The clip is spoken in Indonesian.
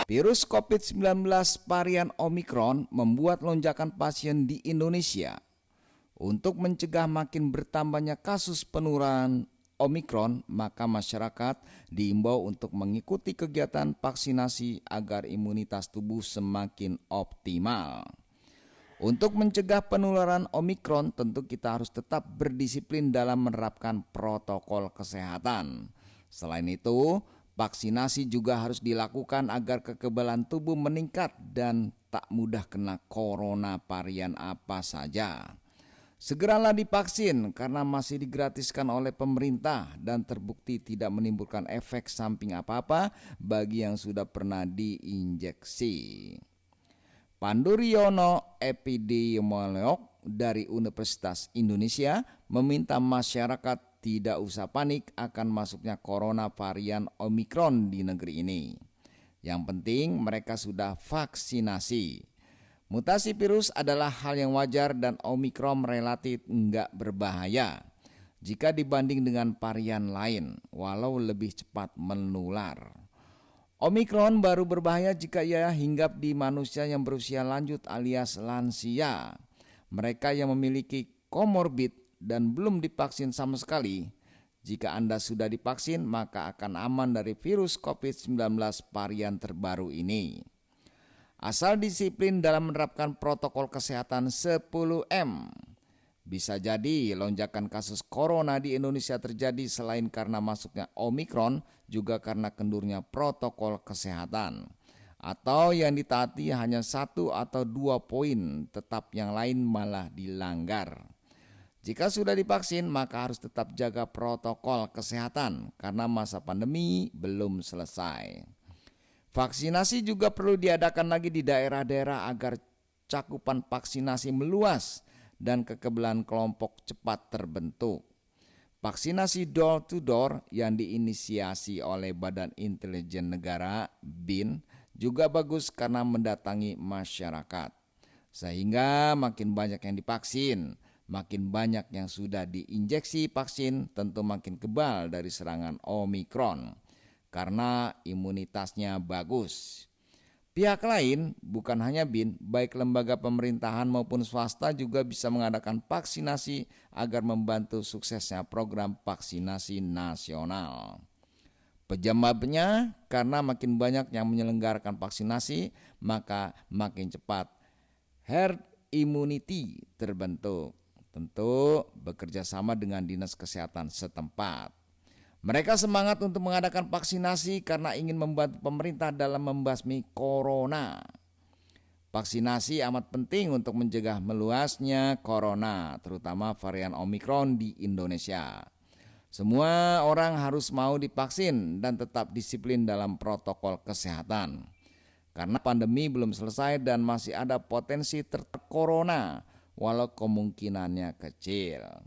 Virus COVID-19 varian Omikron membuat lonjakan pasien di Indonesia. Untuk mencegah makin bertambahnya kasus penularan Omikron, maka masyarakat diimbau untuk mengikuti kegiatan vaksinasi agar imunitas tubuh semakin optimal. Untuk mencegah penularan Omikron, tentu kita harus tetap berdisiplin dalam menerapkan protokol kesehatan. Selain itu, vaksinasi juga harus dilakukan agar kekebalan tubuh meningkat dan tak mudah kena corona varian apa saja. Segeralah divaksin karena masih digratiskan oleh pemerintah dan terbukti tidak menimbulkan efek samping apa-apa bagi yang sudah pernah diinjeksi. Pandu Riono, epidemiolog dari Universitas Indonesia, meminta masyarakat tidak usah panik akan masuknya corona varian Omikron di negeri ini. Yang penting mereka sudah vaksinasi. Mutasi virus adalah hal yang wajar dan Omikron relatif enggak berbahaya jika dibanding dengan varian lain, walau lebih cepat menular. Omikron baru berbahaya jika ia hinggap di manusia yang berusia lanjut alias lansia. Mereka yang memiliki komorbid dan belum divaksin sama sekali. Jika Anda sudah divaksin, maka akan aman dari virus COVID-19 varian terbaru ini. Asal disiplin dalam menerapkan protokol kesehatan 10M. Bisa jadi lonjakan kasus corona di Indonesia terjadi selain karena masuknya Omikron, juga karena kendurnya protokol kesehatan. Atau yang ditaati hanya 1 atau 2 poin, tetap yang lain malah dilanggar. Jika sudah divaksin, maka harus tetap jaga protokol kesehatan karena masa pandemi belum selesai. Vaksinasi juga perlu diadakan lagi di daerah-daerah agar cakupan vaksinasi meluas dan kekebalan kelompok cepat terbentuk. Vaksinasi door to door yang diinisiasi oleh Badan Intelijen Negara (BIN) juga bagus karena mendatangi masyarakat. Sehingga makin banyak yang divaksin, makin banyak yang sudah diinjeksi vaksin, tentu makin kebal dari serangan Omikron karena imunitasnya bagus. Pihak lain, bukan hanya BIN, baik lembaga pemerintahan maupun swasta juga bisa mengadakan vaksinasi agar membantu suksesnya program vaksinasi nasional. Penyebabnya karena makin banyak yang menyelenggarakan vaksinasi, maka makin cepat herd immunity terbentuk. Tentu bekerja sama dengan dinas kesehatan setempat. Mereka semangat untuk mengadakan vaksinasi karena ingin membantu pemerintah dalam membasmi corona. Vaksinasi amat penting untuk mencegah meluasnya corona, terutama varian Omikron di Indonesia. Semua orang harus mau divaksin dan tetap disiplin dalam protokol kesehatan. Karena pandemi belum selesai dan masih ada potensi tertular corona, walau kemungkinannya kecil.